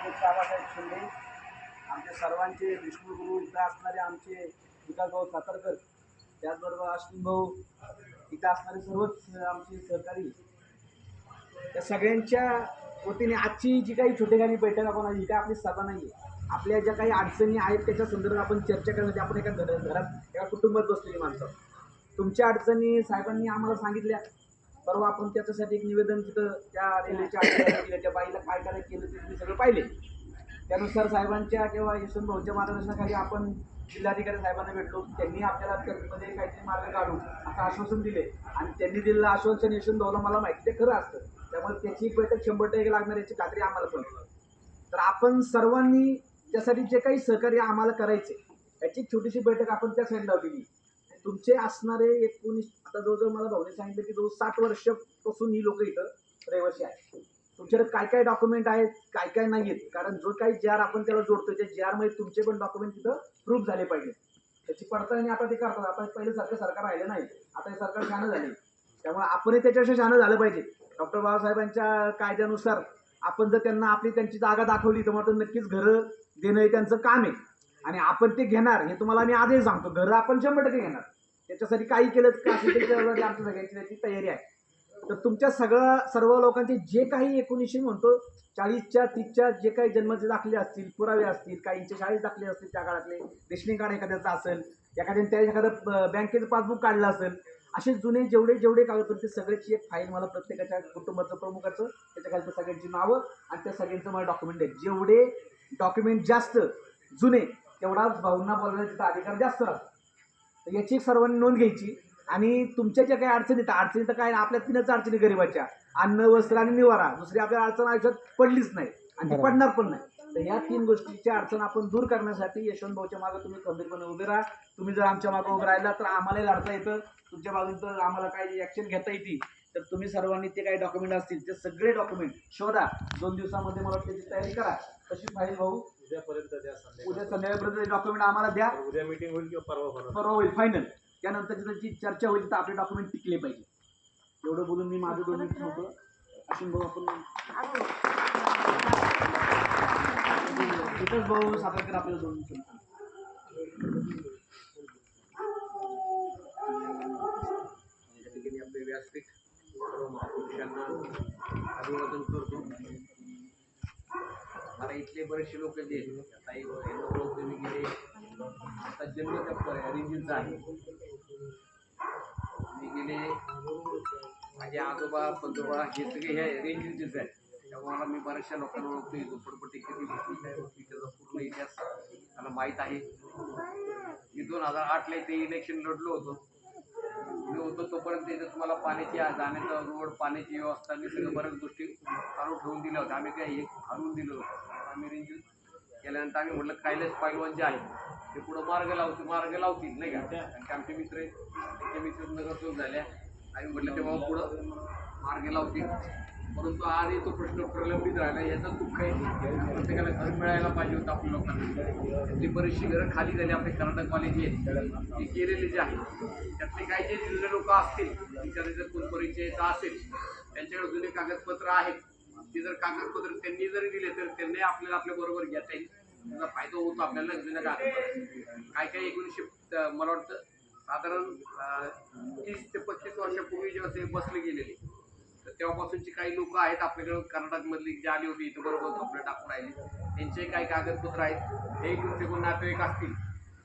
अध्यक्ष आबासाहेब शिंदे, आमचे सर्वांचे विष्णू गुरु इथं असणारे आमचे विकासभाऊ सातारकर, त्याचबरोबर अश्विन भाऊ इथं असणारे सर्वच आमचे सहकारी, त्या सगळ्यांच्या वतीने आजची जी काही छोटेखानी बैठक आपण ही काय आपली सभा नाही आहे. आपल्या ज्या काही अडचणी आहेत त्याच्या संदर्भात आपण चर्चा करण्यासाठी आपण एका घरात एका कुटुंबात बसलेली माणसं. तुमच्या अडचणी साहेबांनी आम्हाला सांगितल्या. परवा आपण त्याच्यासाठी एक निवेदन तिथं त्या रेल्वेच्या अधिकाऱ्याला त्या बाईला काय काय केलं ते तुम्ही सगळं पाहिले. त्यानुसार साहेबांच्या किंवा यशवंत भाऊच्या मार्गदर्शनाखाली आपण जिल्हाधिकारी साहेबांना भेटलो. त्यांनी आपल्याला त्यामध्ये काहीतरी मार्ग काढू असं आश्वासन दिले आणि त्यांनी दिलेलं आश्वासन यशवंत भाऊला मला माहिती ते खरं असतं. त्यामुळे त्याची एक बैठक 100% लागणार याची खात्री आम्हाला पण. तर आपण सर्वांनी त्यासाठी जे काही सहकार्य आम्हाला करायचे याची छोटीशी बैठक आपण त्या साईड लावलेली. तुमचे असणारे 19 आता जवळजवळ मला भाऊने सांगितलं की 60 वर्षापासून ही लोक इथं रहिवासी आहेत. तुमच्याकडे काय काय डॉक्युमेंट आहेत काय काय नाही आहेत, कारण जो काही जार आपण त्याला जोडतो त्या जार मध्ये तुमचे पण डॉक्युमेंट तिथं प्रूफ झाले पाहिजे. त्याची पडताळणी आता ते करतात. आता पहिले सरकार राहिलं नाही, आता हे सरकार शहाणं झाले. त्यामुळे आपणही त्याच्याविषयी शहाणं झालं पाहिजे. डॉक्टर बाबासाहेबांच्या कायद्यानुसार आपण जर त्यांना आपली त्यांची जागा दाखवली तर मात्र नक्कीच घरं देणं हे त्यांचं काम आहे आणि आपण ते घेणार हे तुम्हाला मी आजही सांगतो. घरं आपण 100% घेणार. त्याच्यासाठी काही केलं का असेल त्याच्यासाठी आमच्या सगळ्यांची त्याची तयारी आहे. तर तुमच्या सर्व लोकांचे जे काही 1900 म्हणतो 40च्या 30च्या जे काही जन्माचे दाखले असतील, पुरावे असतील, काहींचे शाळेत दाखले असतील, त्या काळातले रेशनिंग कार्ड एखाद्याचं असेल, एखादं बँकेचं पासबुक काढलं असेल, असे जुने जेवढे कागदपत्र सगळ्याची एक फाईल मला प्रत्येकाच्या कुटुंबाचं प्रमुखाचं त्याच्या खालच्या सगळ्यांची नावं आणि त्या सगळ्यांचं मला डॉक्युमेंट आहे. जेवढे डॉक्युमेंट जास्त जुने तेवढा भाऊंना बोलण्याचा अधिकार जास्त राहतो. तर याची एक सर्वांनी नोंद घ्यायची. आणि तुमच्या ज्या काही अडचणी तर काय आपल्या 3च अडचणी गरीबाच्या, अन्न वस्त्र आणि निवारा. दुसरी आपल्या अडचण आयुष्यात पडलीच नाही आणि ती पडणार पण नाही. तर ह्या 3 गोष्टीच्या अडचण आपण दूर करण्यासाठी यशवंत भाऊच्या मागे तुम्ही खंबीरपणे उभे राहा. तुम्ही जर आमच्या मागे उभे राहिला तर आम्हालाही लढता येतं. तुमच्या बाजून तर आम्हाला काही ऍक्शन घेता येते. तर तुम्ही सर्वांनी ते काही डॉक्युमेंट असतील ते सगळे डॉक्युमेंट शोधा. 2 दिवसामध्ये मला त्याची तयारी करा. तशी फाईल भाऊ उद्या संध्याकाळपर्यंत डॉक्युमेंट आम्हाला द्या. उद्या मीटिंग होईल किंवा परवा होईल फायनल. त्यानंतर जी चर्चा होईल तर आपले डॉक्युमेंट टिकले पाहिजे. एवढं बोलून मी माझं 2 मिनिट नव्हतं. अश्विन भाऊ आपण विकास भाऊ सातारकर आपल्याला 2 मिनिट. आपले व्यासपीठ सर्व महापुरुषांना अभिवादन करतो. मला इथले बरेचसे लोक जे काही तुम्ही गेले आता जन्म रेंजीचा आहे. मी गेले माझे आजोबा पंजोबा हे सगळे हे रेंजीचेच आहे. त्यामुळे मला मी बऱ्याचशा लोकांना ओळखतो. झोपडपट्टी कधी घेतली त्याचा पूर्ण इतिहास मला माहीत आहे. मी 2008ला इथे इलेक्शन लढलो होतो. मी होतो तोपर्यंत इथं तुम्हाला पाण्याची जाण्याचा रोड पाण्याची व्यवस्था मी सगळं बऱ्याच गोष्टी चालू ठेवून दिल्या होत्या. आम्ही काय एक आणून दिलं होतं. आम्ही रेंज केल्यानंतर आम्ही म्हटलं कैलास पैलवान जे आहे ते पुढं मार्ग लावतील नाही का. कारण की आमचे मित्र त्यांचे मित्र नगरसेवक झाल्या. आम्ही म्हटलं तेव्हा पुढं मार्ग लावतील. परंतु आजही तो प्रश्न प्रलंबित राहिला. याचं दुःख आहे. प्रत्येकाला घर मिळायला पाहिजे होतं आपल्या लोकांना. त्यातली बरीचशी घरं खाली झाली. आपले कर्नाटकवाले जे आहेत ते केलेले जे आहेत त्यातले काही जे जुने लोक असतील तिच्याकडे जर कोण परिचयाचा असेल त्यांच्याकडे जुने कागदपत्र आहेत. ते जर कागदपत्र त्यांनी जरी दिले तर त्यांनी आपल्याला आपल्या बरोबर घेता येईल. त्याचा फायदा होतो आपल्याला जुन्या कागदपत्र. काय 1900 मला वाटतं साधारण 30 ते 35 वर्षापूर्वी जेव्हा ते बसले गेलेले तर तेव्हापासूनची काही लोक आहेत आपल्याकडे कर्नाटकमधली जे आली होती इथं बरोबर कपडे टाकून राहिले त्यांचे काही कागदपत्र आहेत. हे तुमचे कोण नातेवाईक असतील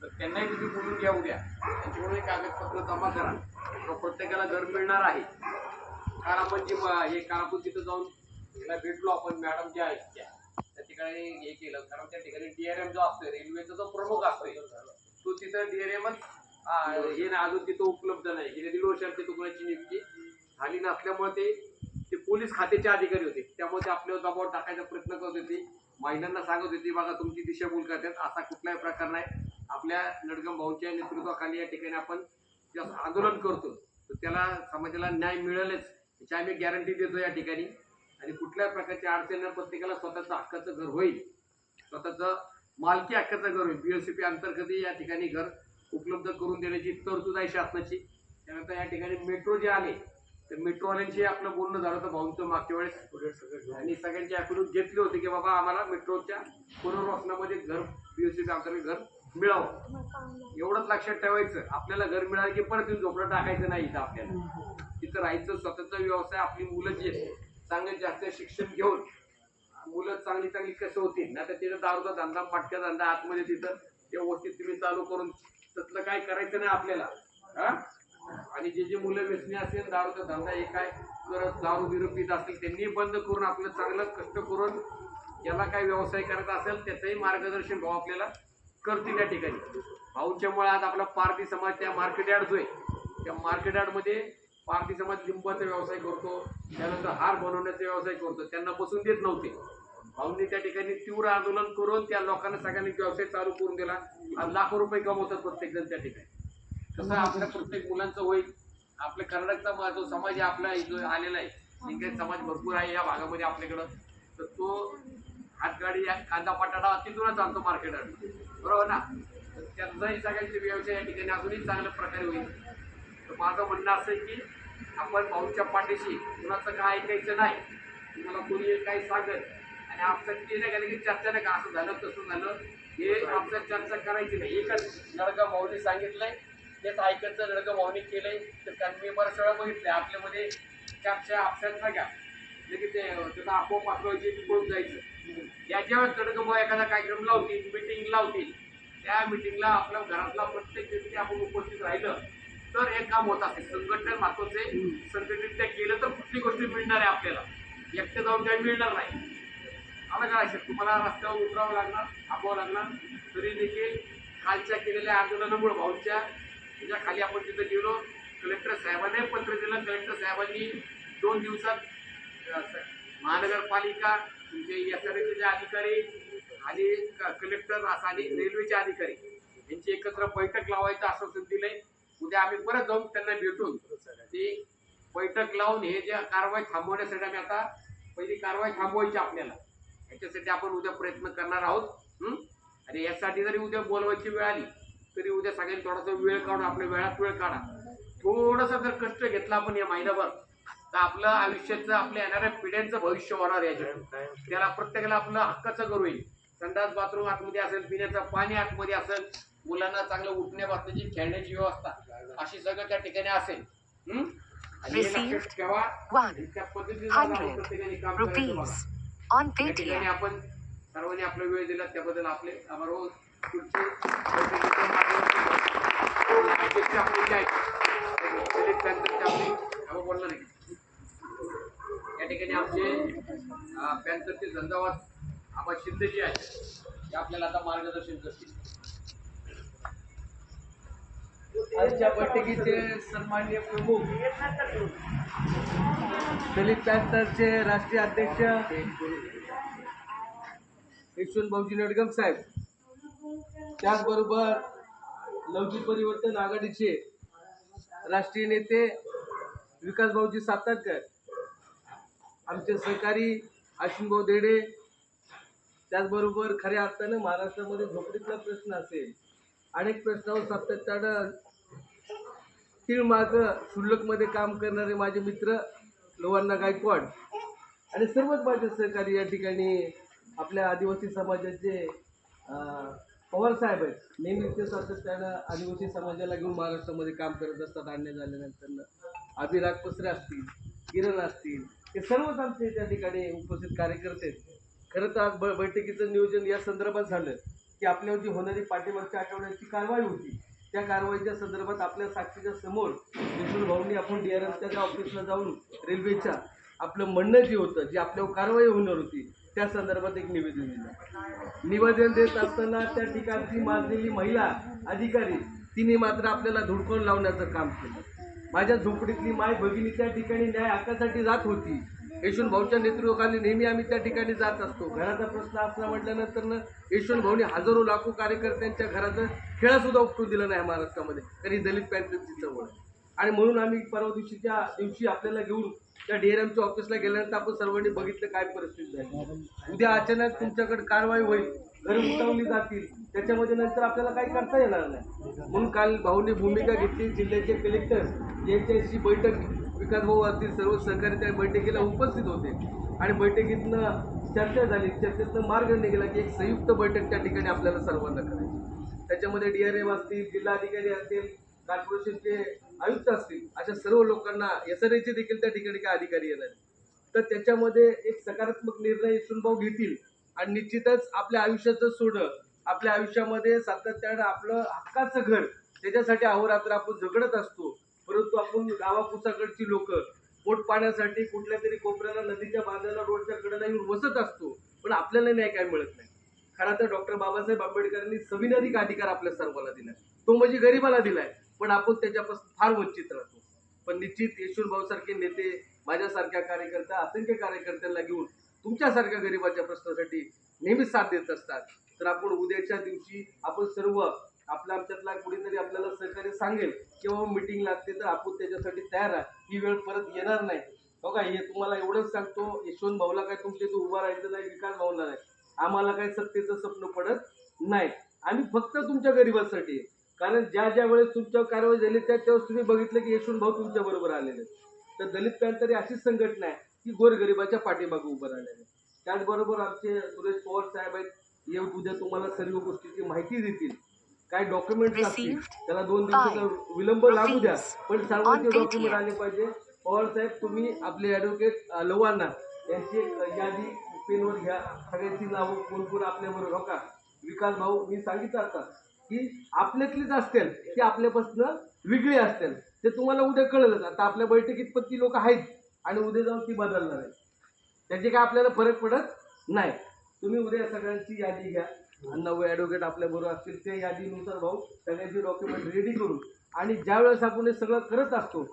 तर त्यांनाही तुम्ही बोलून घेऊ द्या. त्यांच्याकडून कागदपत्र जमा करा. प्रत्येकाला घर मिळणार आहे. काल आपण जे काल आपण तिथं जाऊन त्याला भेटलो. आपण मॅडम जे आहेत त्या ठिकाणी हे केलं. कारण त्या ठिकाणी DRM जो असतोय रेल्वेचा जो प्रमुख असतोय तो तिथं DRMच हे ना अजून तिथं उपलब्ध नाही. गेल्या 1.5 वर्षात तिथं कोणाची नियुक्ती झाली नसल्यामुळे ते पोलीस खात्याचे अधिकारी होते. त्यामुळे ते आपल्यावर दबाव टाकायचा प्रयत्न करत होते. महिलांना सांगत होती बघा तुमची दिशाभूल करतात. असा कुठलाही प्रकार नाही. आपल्या नडगम भाऊंच्या नेतृत्वाखाली या ठिकाणी आपण जे आंदोलन करतो तर त्याला समाजाला न्याय मिळेलच याची आम्ही गॅरंटी देतो या ठिकाणी. आणि कुठल्याही प्रकारच्या अडचणींना प्रत्येकाला स्वतःचं हक्काचं घर होईल. स्वतःचं मालकी हक्काचं घर होईल. BOCP अंतर्गत या ठिकाणी घर उपलब्ध करून देण्याची तरतूद आहे शासनाची. त्यानंतर या ठिकाणी मेट्रो जे आले तर मेट्रोवाल्यांशी आपलं बोलणं झालं होतं भाऊंचं मागच्या वेळेस, आणि सगळ्यांची ॲप्रूव्ह घेतली होती की बाबा आम्हाला मेट्रोच्या पुनर्वसनामध्ये घर POC आपल्याला घर मिळावं. एवढंच लक्षात ठेवायचं, आपल्याला घर मिळालं की परत येऊन झोपडं टाकायचं नाही इथं आपल्याला. तिथं राहायचं, स्वतःचा व्यवसाय, आपली मुलं जी आहेत चांगले जास्त शिक्षण घेऊन मुलं चांगली चांगली कसं होतील ना, तर तिथं दारूचा धंदा, मटका धंदा आतमध्ये तिथं व्यवस्थित तुम्ही चालू करून त्यातलं काय करायचं नाही आपल्याला. हा, आणि जे मुलं व्यसनी असेल, दारूचा धंदा हे काय करत दारू बिरू पित असतील, त्यांनी बंद करून आपलं चांगलं कष्ट करून ज्याला काय व्यवसाय करायचा असेल त्याचंही मार्गदर्शन भाऊ आपल्याला करतील त्या ठिकाणी. भाऊंच्या मुळात आपला पारधी समाज त्या मार्केट यार्ड जो आहे त्या मार्केट यार्डमध्ये पारधी समाज लिंबाचा व्यवसाय करतो, त्यानंतर हार बनवण्याचा व्यवसाय करतो. त्यांना बसून देत नव्हते. भाऊंनी त्या ठिकाणी तीव्र आंदोलन करून त्या लोकांना सगळ्यांनी व्यवसाय चालू करून दिला. आज लाखो रुपये कमवतात प्रत्येक जण त्या ठिकाणी. तसं आपल्या प्रत्येक मुलांचं होईल. आपल्या कर्नाटकचा जो समाज आहे आपला जो आलेला आहे, लिंगायत समाज भरपूर आहे या भागामध्ये आपल्याकडं, तर तो हातगाडी कांदा बटाटा तिथूनच आणतो मार्केटात, बरोबर ना. तर त्यांचाही सगळ्यांचे व्यवसाय या ठिकाणी अजूनही चांगल्या प्रकारे होईल. तर माझं म्हणणं असं आहे की आपण भाऊच्या पाठीशी कुणाचं काय ऐकायचं नाही. तुम्हाला कोणी काही सांगत आणि आपलं ते नाही गेलं की चर्चा नाही का असं झालं तसं झालं, हे आपल्या चर्चा करायची नाही. एकच जळगाव भाऊने सांगितलंय तेच ऐकायचं, जळगाव भाऊने केलंय. तर कारण मी बऱ्याच वेळा बघितलंय आपल्यामध्ये चर्चा आपल्यात नाही का लगेच त्याचा आपोआप पाठवायची पळून जायचं. याच्या वेळेस जळगाव भाऊ एखादा कार्यक्रम लावतील, मिटिंग लावतील, त्या मिटिंगला आपल्या घरातला प्रत्येक व्यक्ती आपण उपस्थित राहिलं तर हे काम होत असेल. संघटन महत्वाचे, संघटित केलं तर कुठली गोष्ट मिळणार आहे आपल्याला, एकटे जाऊन काही मिळणार नाही. आलं का लक्षात? तुम्हाला रस्त्यावर उतरावं लागणार, थांबावं लागणार. तरी देखील कालच्या केलेल्या आंदोलनामुळे भाऊंच्या त्याच्या खाली आपण तिथं गेलो. कलेक्टर साहेबांनी पत्र दिलं. कलेक्टर साहेबांनी 2 दिवसात महानगरपालिका, तुमचे SRAचे अधिकारी आणि कलेक्टर आणि रेल्वेचे अधिकारी यांची एकत्र बैठक लावायचं आश्वासन दिलंय. उद्या आम्ही परत जाऊन त्यांना भेटून ती बैठक लावून हे जे कारवाई थांबवण्यासाठी आम्ही आता पहिली कारवाई थांबवायची आपल्याला, याच्यासाठी आपण उद्या प्रयत्न करणार आहोत. आणि यासाठी जरी उद्या बोलवायची वेळ आली तरी उद्या सगळ्यांनी थोडासा वेळ काढून आपल्या वेळात वेळ काढा. थोडंसं जर कष्ट घेतला आपण या महिनाभर तर आपलं आयुष्याचं, आपल्या येणाऱ्या पिढ्यांचं भविष्य होणार याच्यात. त्याला प्रत्येकाला आपलं हक्काचं करू येईल. संडास बाथरूम आतमध्ये असेल, पिण्याचं पाणी आतमध्ये असेल, मुलांना चांगलं उठण्या बसण्याची, खेळण्याची व्यवस्था अशी सगळं त्या ठिकाणी असेल. आणि हे लक्षात ठेवा, त्या पद्धतीने आपण प्रत्येकाने काम करायचं बघा. त्या ठिकाणी आपण सर्वांनी आपला वेळ दिला त्याबद्दल आपले आभार. पुढचे अध्यक्ष आपले जे आहेत दलित पॅन्थरचे आपले बोलणार आहे या ठिकाणी आमचे पॅन्थरचे धंदावाद आबा शिंदे जे आहेत ते आपल्याला आता मार्गदर्शन करतील. आजच्या बैठकीचे सन्माननीय प्रमुख दलित पॅन्थरचे राष्ट्रीय अध्यक्ष यशवंत भाऊजी नडगम साहेब, त्याचबरोबर लौकिक परिवर्तन आघाडीचे राष्ट्रीय नेते विकास भाऊजी सातारकर, आमचे सहकारी अश्विनभाऊ देडे, त्याचबरोबर खऱ्या अर्थानं महाराष्ट्रामध्ये झोपडीतला प्रश्न असेल, अनेक प्रश्नावर सातत्यानं तीळ मागं शुल्लकमध्ये काम करणारे माझे मित्र लोहांना गायकवाड आणि सर्वच माझे सहकारी या ठिकाणी आपल्या आदिवासी समाजाचे पवार साहेब आहेत. नेहमी ते सातत्यानं आदिवासी समाजाला घेऊन महाराष्ट्रामध्ये काम करत असतात. अन्याय झाल्यानंतर अभिराग पसरे असतील, किरण असतील, हे सर्वच आमचे त्या ठिकाणी उपस्थित कार्यकर्ते आहेत. खरं तर आज बैठकीचं नियोजन या संदर्भात झालं की आपल्यावरती होणारी पाठीमागच्या आठवड्याची कारवाई होती, त्या कारवाईच्या संदर्भात आपल्या साक्षीच्या समोर यशवंत भाऊंनी आपण DRMच्या ऑफिसला जाऊन रेल्वेच्या आपलं म्हणणं जे होतं, जी आपल्यावर कारवाई होणार होती त्या संदर्भात एक निवेदन दिलं. निवेदन देत असताना त्या ठिकाणची माजलेली महिला अधिकारी तिने मात्र आपल्याला धुडकावून लावण्याचं काम केलं. माझ्या झोपडीतली माय भगिनी त्या ठिकाणी न्याय हक्कासाठी जात होती. यशवंत भाऊच्या नेतृत्वाखाली नेहमी आम्ही त्या ठिकाणी जात असतो. घराचा प्रश्न असला म्हटल्यानंतर यशवंत भाऊने हजारो लाखो कार्यकर्त्यांच्या घराचं खेळासुद्धा उपटून दिलं नाही महाराष्ट्रामध्ये, तरी दलित पॅन्थरची चळवळ. आणि म्हणून आम्ही परवा दिवशी आपल्याला घेऊन त्या DRMच्या ऑफिसला गेल्यानंतर आपण सर्वांनी बघितलं काय परिस्थिती झाली. उद्या अचानक तुमच्याकडे कारवाई होईल, घरं उठवली जातील, त्याच्यामध्ये नंतर आपल्याला काही करता येणार नाही. म्हणून काल भाऊने भूमिका घेतली. जिल्ह्याचे कलेक्टर यांच्याशी बैठक विकास भाऊ असतील सर्व सहकारी त्या बैठकीला उपस्थित होते आणि बैठकीतनं चर्चा झाली. चर्चेतनं मार्ग निघाला की एक संयुक्त बैठक त्या ठिकाणी आपल्याला सर्वांना करायची. त्याच्यामध्ये DRM असतील, जिल्हाधिकारी असतील, कॉर्पोरेशनचे आयुक्त असतील, अशा सर्व लोकांना SRAचे देखील त्या ठिकाणी काय अधिकारी येणार आहेत. तर त्याच्यामध्ये एक सकारात्मक निर्णय यशवंतभाऊ घेतील आणि निश्चितच आपल्या आयुष्याचं सोनं, आपल्या आयुष्यामध्ये सातत्यानं आपलं हक्काचं घर, त्याच्यासाठी अहोरात्र आपण झगडत असतो. परंतु आपण गावाकुसाकडची लोक पोट पाण्यासाठी कुठल्या तरी कोपऱ्याला, नदीच्या बांधाला, रोडच्या कडेला येऊन वसत असतो, पण आपल्याला न्याय काय मिळत नाही. खरं तर डॉक्टर बाबासाहेब आंबेडकरांनी संविधानिक अधिकार आपल्या सर्वांना दिलाय, तो म्हणजे गरिबाला दिलाय, पण आपण त्याच्यापासून फार वंचित राहतो. पण निश्चित यशवंतभाऊ सारखे नेते, माझ्यासारख्या कार्यकर्ता, असंख्य कार्यकर्त्यांना घेऊन तुमच्यासारख्या गरिबाच्या प्रश्नासाठी नेहमीच साथ देत असतात. तर आपण उद्याच्या दिवशी आपण सर्व आमच्यातला कुणीतरी आपल्याला सहकार्य सांगेल किंवा मीटिंग लागते तर आपण त्याच्यासाठी तयार आहे. ही वेळ परत येणार नाही. बघा, हे तुम्हाला एवढंच सांगतो, यशवंत भाऊला काय तुमच्या इथे उभा राहायचं नाही, विकास भाऊला नाही, आम्हाला काही सत्तेचं स्वप्न पडत नाही. आम्ही फक्त तुमच्या गरिबासाठी, कारण ज्या ज्या वेळेस तुमच्यावर कारवाई झाली त्याच वेळेस तुम्ही बघितलं की यशवंत भाऊ तुमच्या बरोबर आलेले. तर दलित पॅंथर अशीच संघटना आहे की गोरगरिबाच्या पाठीमागे उभं राहिलेले. त्याचबरोबर आमचे सुरेश पवार साहेब आहेत, हे उद्या तुम्हाला सर्व गोष्टीची माहिती देतील. काय डॉक्युमेंट असतील त्याला 2 दिवसाचा विलंब लागू द्या, पण सर्वांचे डॉक्युमेंट आले पाहिजे. पवार साहेब, तुम्ही आपले ॲडव्होकेट लवाना यांची एक यादी पेनवर घ्या, सगळ्यांची नावं कोण कोण आपल्याबरोबर हो का. विकास भाऊ मी सांगितलं आता की आपल्यातलीच असतील की आपल्यापासून वेगळी असतील, ते तुम्हाला उद्या कळलंच. आता आपल्या बैठकीत पण ती लोक आहेत आणि उद्या जाऊन ती बदलणार आहेत, त्याचे काय आपल्याला फरक पडत नाही. तुम्ही उद्या सगळ्यांची यादी घ्या आणि 9 ॲडव्होकेट आपल्या बरोबर असतील, त्या यादीनुसार भाऊ सगळ्यांची डॉक्युमेंट रेडी करून, आणि ज्या वेळेस आपण हे सगळं करत असतो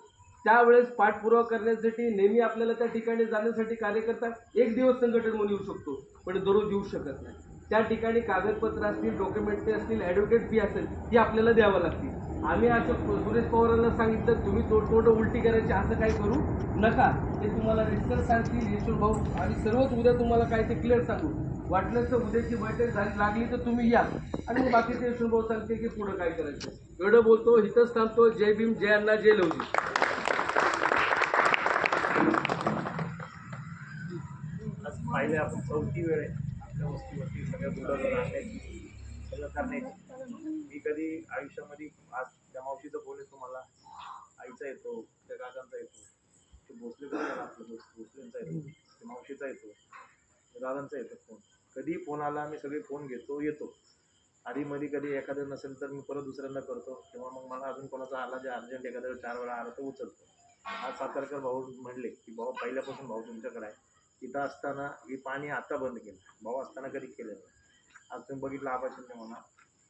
त्यावेळेस पाठपुरावा करण्यासाठी नेहमी आपल्याला त्या ठिकाणी जाण्यासाठी कार्यकर्ता एक दिवस संघटन म्हणून येऊ शकतो, पण दररोज येऊ शकत नाही. त्या ठिकाणी कागदपत्र असतील, डॉक्युमेंट असतील, ॲडव्होकेट फी असेल, ती आपल्याला द्यावं लागते. आम्ही असं सुरेश पवारांना सांगितलं तुम्ही तोंड उलटी करायची असं काही करू नका, ते तुम्हाला रिस्कर सांगतील यशवंत भाऊ, आणि सर्वच उद्या तुम्हाला काय ते क्लिअर सांगू. वाटलं तर उद्याची बैठक झाली लागली तर तुम्ही या आणि मग बाकीचे यशवंत भाऊ सांगते की पुढं काय करायचं. एवढं बोलतो, इथंच थांबतो. जय भीम, जय अण्णा, जय लवजी. आज पाहिले आपण 4थी वेळ आहे आपल्या वस्तीवरती सगळ्या मुलांना आणण्याची, सगळं करण्याची. मी कधी आयुष्यामध्ये आज त्या मावशीचा फोन येतो मला, आईचा येतो, त्या काकांचा येतो, ते भोसले आपलं भोसलेंचा येतो, ते मावशीचा येतो, दादांचा येतो फोन. कधी फोन आला मी सगळे फोन घेतो, येतो. आधीमध्ये कधी एखादं नसेल तर मी परत दुसऱ्यांदा करतो, किंवा मग मला अजून कोणाचा आला जे अर्जंट एखाद्या 4 वेळा आला तर उचलतो. आज सातारकर भाऊ म्हणले की भाऊ पहिल्यापासून भाऊ तुमच्याकडे आहे, तिथं असताना हे पाणी आता बंद केलं, भाऊ असताना कधी केलं नाही. आज तुम्ही बघितलं आबाशिंदे म्हणा,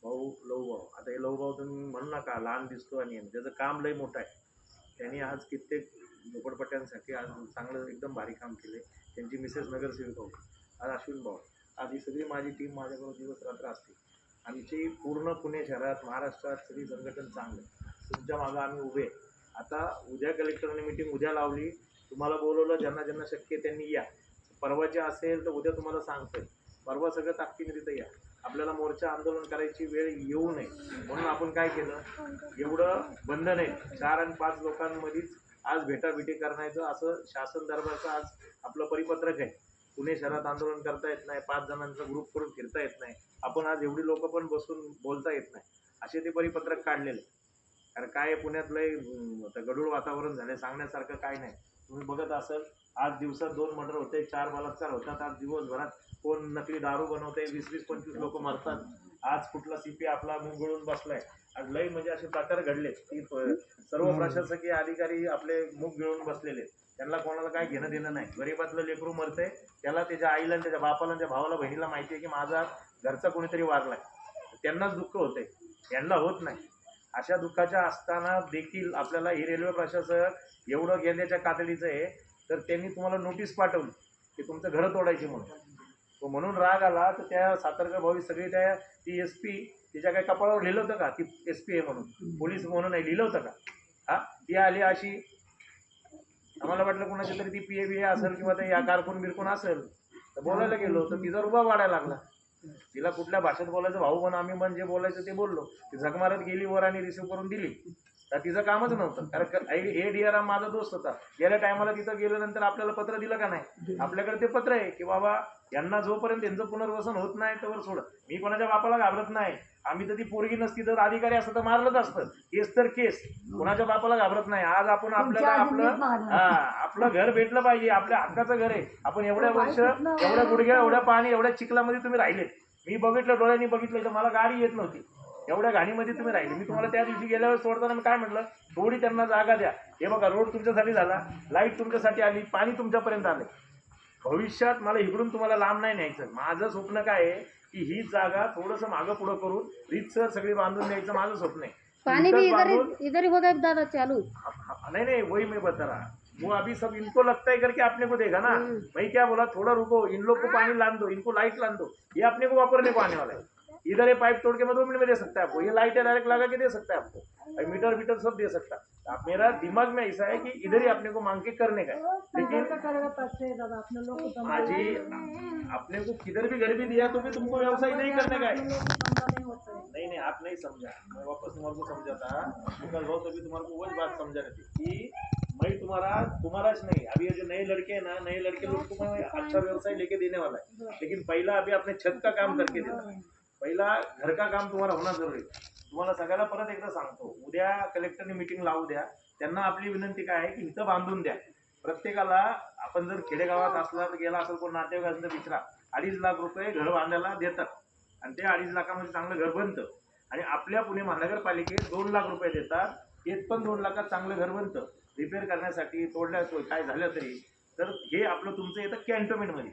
भाऊ लहू भाऊ, आता हे लहू भाऊ तुम्ही म्हणू नका लहान दिसतो, आणि त्याचं काम लय मोठं आहे. त्यांनी आज कित्येक झोपडपट्ट्यांसाठी आज चांगलं एकदम भारी काम केले. त्यांची मिसेस नगरसेविका होती. आज अश्विन भाऊ, आज ही सगळी माझी टीम माझ्याबरोबर दिवस रात्र असते. आमची पूर्ण पुणे शहरात, महाराष्ट्रात सगळी संघटन चांगलं, तुमच्या मागं आम्ही उभे. आता उद्या कलेक्टरने मीटिंग उद्या लावली, तुम्हाला बोलवलं, ज्यांना ज्यांना शक्य त्यांनी या. परवाचे असेल तर उद्या तुम्हाला सांगतोय, परवा सगळं ताकदीने तिथं या. आपल्याला मोर्चा आंदोलन करायची वेळ येऊ नये म्हणून आपण काय केलं, एवढं बंधन आहे 4 आणि 5 लोकांमध्येच आज भेटाभेटी करण्याचं असं शासन दरबारचं आज आपलं परिपत्रक आहे. पुणे शहरात आंदोलन करता येत नाही, 5 जणांचा ग्रुप करून फिरता येत नाही, आपण आज एवढी लोक पण बसून बोलता येत नाही, असे ते परिपत्रक काढलेले. कारण काय पुण्यात लय गढूळ वातावरण झाले, सांगण्यासारखं काय नाही. तुम्ही बघत असाल आज दिवसात 2 मर्डर होते, 4 बलात्कार होतात. आज दिवसभरात कोण नकली दारू बनवते, 20-25 लोक मरतात. आज कुठला CP आपला मुंग गळून बसलाय. आज लय म्हणजे असे प्रकार घडले की सर्व प्रशासकीय अधिकारी आपले मुग गिळून बसलेले, त्यांना कोणाला काय घेणं देणं नाही. गरीबातलं लेकरू मरतंय, त्याला त्याच्या आईला, त्याच्या बापाला, त्या भावाला, बहिणीला माहिती आहे की माझा घरचा कोणीतरी वारलाय, त्यांनाच दुःख होतंय, यांना होत नाही. अशा दुःखाच्या असताना देखील आपल्याला ही रेल्वे प्रशासक एवढं गेल्याच्या कातडीचं आहे, तर त्यांनी तुम्हाला नोटीस पाठवली की तुमचं घरं तोडायची म्हणून. तो म्हणून राग आला तर त्या सातारकर भावी सगळी त्या ती SP तिच्या काही कपाळावर लिहिलं होतं का ती SP आहे म्हणून, पोलीस म्हणून नाही लिहिलं होतं का? हा, ती आली अशी, आम्हाला वाटलं कुणाची तरी ती PA असेल किंवा ते या कारकून बिरकून असेल, तर बोलायला गेलो तर तिचा रुबाब वाढायला लागला. तिला कुठल्या भाषेत बोलायचं, भाऊ पण आम्ही पण जे बोलायचं ते बोललो. ती झक मारत गेली वर आणि रिसिव्ह करून दिली. तर तिचं कामच नव्हतं. कारण हे DRM माझा दोस्त होता. गेल्या टायमाला तिथं गेल्यानंतर आपल्याला पत्र दिलं का नाही? आपल्याकडे ते पत्र आहे की बाबा यांना जोपर्यंत त्यांचं पुनर्वसन होत नाही तोवर सोड. मी कोणाच्या बापाला घाबरत नाही. आम्ही तर ती पोरगी नसती तर अधिकारी असतं तर मारलंच असतं. केस तर केस. कोणाच्या बापाला घाबरत नाही. आज आपण आपल्याला आपलं घर भेटलं पाहिजे. आपल्या हक्काचं घर आहे. आपण एवढ्या वर्ष एवढ्या गुडघ्या एवढ्या पाणी एवढ्या चिखलामध्ये तुम्ही राहिलेत. मी बघितलं, डोळ्यांनी बघितलं तर मला गाडी येत नव्हती. एवढ्या घाणीमध्ये तुम्ही राहिले. मी तुम्हाला त्या दिवशी गेल्या वेळेस सोडताना मी काय म्हटलं, थोडी त्यांना जागा द्या. हे बघा, रोड तुमच्यासाठी झाला, लाईट तुमच्यासाठी आली, पाणी तुमच्यापर्यंत आलं. भविष्यात मला इकडून तुम्हाला लांब नाही न्यायचं. माझं स्वप्न काय आहे की ही जागा थोडंसं मागं पुढं करून रीतसर सगळी बांधून द्यायचं माझं स्वप्न आहे. पानी भी इधर ही होगा दादा चालू। नहीं वही मैं बता रहा, वो अभी सब इनको लगता है करके अपने को देगा ना। मैं क्या बोला, थोड़ा रुको, इन लोग को पानी लान दो, इनको लाइट लान दो, ये अपने को वापरने को आने वाला है। इधर ये पाइप तोड़ के मैं 2 मिनट में दे सकता है आपको, ये लाइट डायरेक्ट लगा के दे सकता है आपको, और मीटर सब दे सकता है। अब मेरा दिमाग में ऐसा है कि इधर ही अपने को मांग के करने का है। लेकिन आजी अपने को किधर भी घर भी दिया तो भी तुमको व्यवसाय नहीं करने का है। नहीं आप नहीं समझा, मैं वापस तुम्हारे को समझाता विकास भाव, तभी तुम्हारे को वही बात समझा रही थी कि मैं तुम्हारा नहीं, अभी ये जो नए लड़के हैं ना, नए लड़के लोग को मैं अच्छा व्यवसाय लेके देने वाला है। लेकिन पहला अभी अपने छत का काम करके देना, पहिला घर का काम तुम्हाला होणं जरुरी आहे। तुम्हाला सगळ्याला परत एकदा सांगतो, उद्या कलेक्टरने मीटिंग लावू द्या, त्यांना आपली विनंती काय आहे की इथं बांधून द्या प्रत्येकाला। आपण जर खेडेगावात असला तर गेला असेल कोण नातेवाईक असेल तर विचारा, 2.5 लाख रुपये घर बांधायला देतात आणि ते 2.5 लाखामध्ये चांगलं घर बनतं। आणि आपल्या पुणे महानगरपालिकेत 2 लाख रुपये देतात, ते पण 2 लाखात चांगलं घर बनतं रिपेअर करण्यासाठी, तोडल्या काय झालं तरी। तर हे आपलं तुमचं येतं कॅन्टोन्मेंटमध्ये,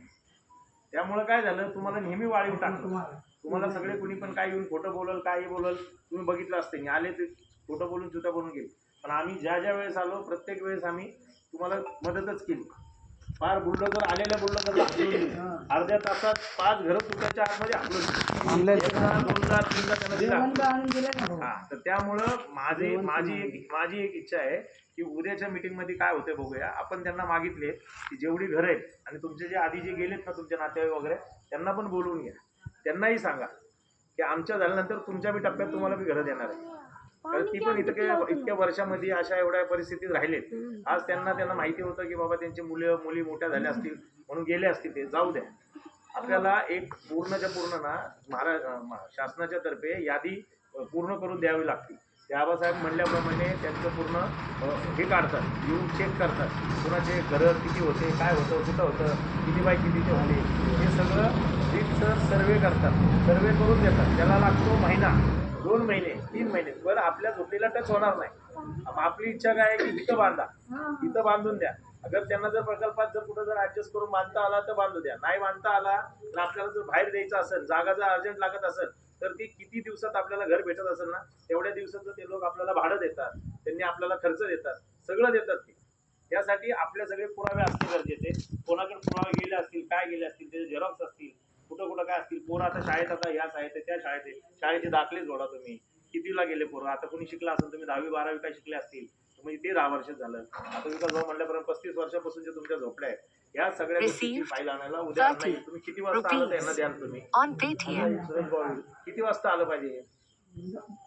त्यामुळे काय झालं, तुम्हाला नेहमी वाळीव टाकलं। तुम्हाला सगळे कुणी पण काय येऊन खोटं बोलल, काही बोलल, तुम्ही बघितलं असते, आले ते खोटं बोलून चुता बोलून गेले। पण आम्ही ज्या वेळेस आलो प्रत्येक वेळेस आम्ही तुम्हाला मदतच केली। फार बुलडोजर आलेल्या बुलडोजर अर्ध्या तासात 5 घरं तुमच्या आतमध्ये हाकलून 2दा 3दा त्यांना दिला। हा, तर त्यामुळं माझी एक इच्छा आहे की उद्याच्या मीटिंगमध्ये काय होते बघूया। आपण त्यांना मागितले की जेवढी घरं आहेत आणि तुमचे जे आधी जे गेलेत ना तुमचे नातेवाईक वगैरे, त्यांना पण बोलवून घ्या, त्यांनाही सांगा की आमच्या झाल्यानंतर तुमच्या बी टप्प्यात तुम्हाला बी घरं देणार आहे। कारण ती पण इतक्या वर्षामध्ये अशा एवढ्या परिस्थितीत राहिलेत। आज त्यांना माहिती होतं की बाबा त्यांचे मुली मोठ्या झाल्या असतील म्हणून गेले असतील, ते जाऊ द्या। आपल्याला एक पूर्णच्या पूर्ण ना शासनाच्या तर्फे यादी पूर्ण करून द्यावी लागते। ते आबासाहेब म्हणल्याप्रमाणे त्यांचं पूर्ण हे काढतात, येऊन चेक करतात कुणाचे घरं किती होते, काय होतं, कुठं होतं, किती बाय कितीचे होते, हे सगळं रीतसर सर्वे करतात, सर्वे करून देतात। त्याला लागतो महिना, 2 महिने, 3 महिने, बरं आपल्या झोपडीला टच होणार नाही। आपली इच्छा काय आहे की इथं बांधा, इथं बांधून द्या। अगर त्यांना जर प्रकल्पात जर कुठं जर ऍडजस्ट करून बांधता आला तर बांधू द्या, नाही बांधता आला तर आपल्याला जर बाहेर द्यायचं असेल, जागा जर अर्जंट लागत असेल तर ती किती दिवसात आपल्याला घर भेटत असेल ना, तेवढ्या दिवसाचं ते लोक आपल्याला भाडं देतात, त्यांनी आपल्याला खर्च देतात, सगळं देतात ते। त्यासाठी आपले सगळे पुरावे असणे गरजेचे। कोणाकडे पुरावे गेले असतील, काय गेले असतील, त्याचे झेरॉक्स असतील, कुठं काय असतील। पोरं आता शाळेत, आता या शाळेत आहे त्या शाळेत आहे, शाळेचे दाखले जोडा तुम्ही, कितीला गेले पोरं। आता कोणी शिकला असेल, तुम्ही 10वी 12वी काय शिकले असतील म्हणजे ते 10 वर्ष झालं। आता विकास भाऊ म्हणल्यापर्यंत 35 वर्षापासून जे तुमच्या झोपड्या आहेत, या सगळ्या गोष्टीची फाईल आणायला उद्या आणणार। तुम्ही किती वाजता आलं त्यांना द्याल तुम्ही, सुरेश भाऊ किती वाजता आलं पाहिजे,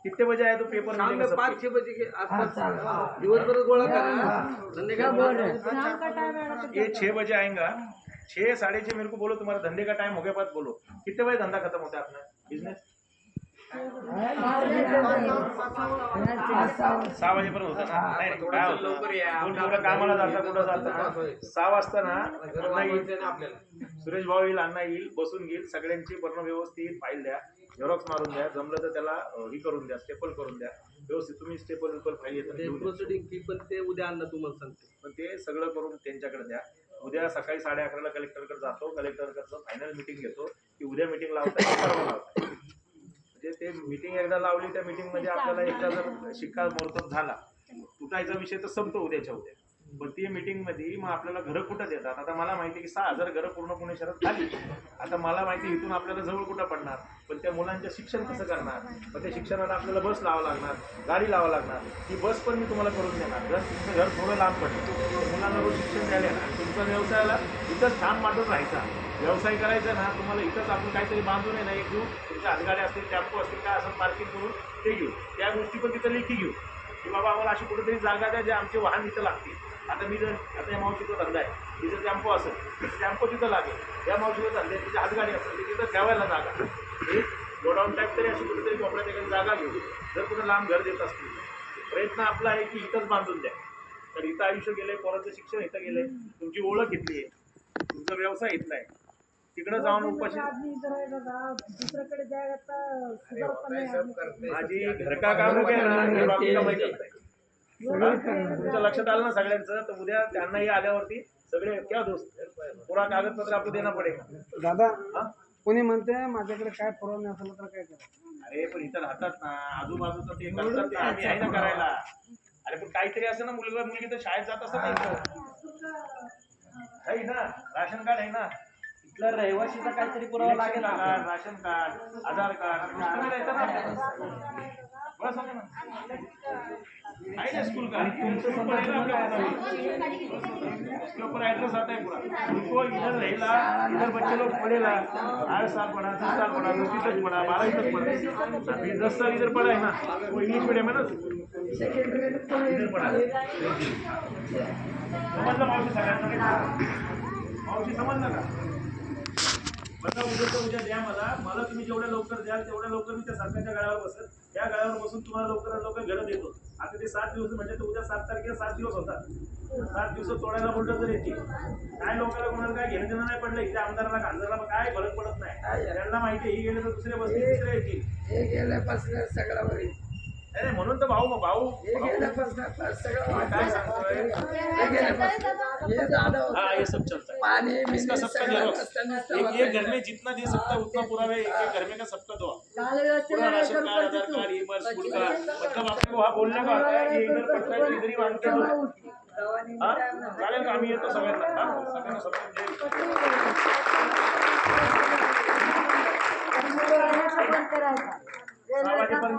कितने बजे आए तो पेपर मिलेगा सबको? 5-6 बजे के आसपास दिवसभर गोळा करा। ये 6 बजे आएगा, 6 साढ़े 6 मेरे को बोलो, तुम्हारा धंधे का टाइम हो गया बाद बोलो कितने बजे धंधा खत्म होता है अपना बिजनेस? 6 वाजेपर्यंत होता ना? नाही काय होतं, कोण कुठं कामाला जाता, कुठं जाता, 6 वाजता ना अण्णा येईल, सुरेश भाऊ येईल, अण्णा येईल, बसून घेईल, सगळ्यांची पूर्ण व्यवस्थित फाईल द्या, झेरॉक्स मारून द्या, जमलं तर त्याला ही करून द्या, स्टेपल करून द्या व्यवस्थित। तुम्ही स्टेपल फाईल येतात, प्रोसिडिंग फी पण ते उद्या आणलं तुम्हाला सांगते, पण ते सगळं करून त्यांच्याकडे द्या। उद्या सकाळी 11:30ला कलेक्टरकडे जातो, कलेक्टरकडचं फायनल मीटिंग घेतो की उद्या मीटिंग लावताय परवा लावताय। म्हणजे ते मीटिंग एकदा लावली, त्या मीटिंगमध्ये आपल्याला एकदा जर शिक्कामोर्तब झाला, तुटायचा विषय तर संपतो उद्याच्या उद्या। पण ती मीटिंगमध्ये मग आपल्याला घरं कुठं देतात। आता मला माहिती आहे की 6,000 घरं पूर्ण पुणे शहरात झाली। आता मला माहिती इथून आपल्याला जवळ कुठं पडणार, पण त्या मुलांचं शिक्षण कसं करणार, मग त्या शिक्षणाला आपल्याला बस लावावं लागणार, गाडी लावावं लागणार। ती बस पण मी तुम्हाला करून देणार जर तुमचं घर थोडं लांब पडलं, मुलांना रोज शिक्षण द्यायला येणार। तुमच्या व्यवसायाला इथंच ठाम मांडून राहायचा, व्यवसाय करायचा ना तुम्हाला, इथंच आपण काहीतरी बांधून आहे ना, एक घेऊ, तुमच्या हातगाड्या असतील, टेम्पो असतील, काय असं पार्किंग करून ते घेऊ, त्या गोष्टी पण तिथं लेखी घेऊ। की बाबा आम्हाला अशी कुठेतरी जागा द्या जे आमचे वाहन इथं लागतील. आता मी जर आता या मावशीचा धंदा आहे, तिथं टेम्पो असेल तर टेम्पो तिथं लागेल. या मावशीचा धंदा आहे, तिची हातगाडी असेल तर तिथं ठेवायला जागा, एक गोडाऊन टाईप तरी अशी कुठेतरी कोपऱ्यात एखादी जागा घेऊ. जर कुठं लांब घर देत असतील प्रयत्न आपला आहे की इथंच बांधून द्या. तर इथं आयुष्य गेलंय, पोराचं शिक्षण इथं गेलंय, तुमची ओळख इथली आहे, तुमचा व्यवसाय इथला आहे. तिकडे जाऊन उपाशी माझी घर का काम हो गया ना, हे बाकीला माहिती आहे. तुमच्या लक्षात आलं ना सगळ्यांचं, तर उद्या त्यांनाही आल्यावरती सगळे क्या दोस्त पुरा कागदपत्र आपको देना पडेगा. दादा हा? कोणी म्हणते माझ्याकडे काय पुरवणी असेल तर काय करा. अरे पण इथं राहतात ना, आजूबाजूचं ते करतात ते आम्ही आहे ना करायला. अरे पण काहीतरी असं ना, मुलगा मुलगी तर शाळेत जात असं नाही आहे ना, राशन कार्ड आहे ना, इथल्या रहिवाशीचा काहीतरी पुरावा लागेल इलेक्शन कार्ड, राशन कार्ड, आधार कार्ड पुस्तकं द्यायचं ना. बस आहे ना, आहे ना स्कूल कार्ड, तुमचं पण आहे ना आपल्या उसके ऊपर एड्रेस आता है पूरा. उनको इधर रहेगा, इधर बच्चे लोग पढ़ेगा 8 साल पढ़ा, 10 साल पढ़ा, 10 तक पढ़ा, 12 तक पढ़ा. अभी 10 साल इधर पढ़ा है ना, वो इंग्लिश मीडियम है ना, इधर पढ़ा. समजलं मावशी सगळ्यांना? मावशी समजलं का? मला उद्या द्या मला तुम्ही जेवढ्या लवकर द्याल तेवढ्या लवकर मी त्या सरकारच्या गळ्यावर बसेल. त्या गळ्यावर बसून तुम्हाला लवकरात लवकर घरं देतो. आता ते 7 दिवस म्हणजे तर उद्या 7 तारखेला 7 दिवस होतात. 7 दिवस तोडायला बोललं तर येतील. काय लोकांना कोणाला काय घेणं देणं नाही पडलं, इथे आमदाराला खासदाराला काय फरक पडत नाही. त्यांना माहिती आहे ही गेले तर दुसरे बसतील, तिसरे येतील. हे गेल्यापासून सगळं होईल. नाही म्हणून तर भाऊ हे गेल्यापासून सगळं काय सांगतोय. हे झालं हाँ ये सब चलता है. पाणी इसका सबका जेरोक्स एक घर में जितना दे सकता है उतना पुरावे एक घर में का सबका दो. पूरा राशन कार्ड, आधार कार्ड, ये बस स्कूल का मतलब आपको वहाँ बोलने का होता है ये इधर पड़ता है इधर ही बांध के दो. हाँ चालेल का आम्ही येतो सगळ्यांना. हाँ सगळ्यांना सपोर्ट देऊ. 6 वाजेपर्यंत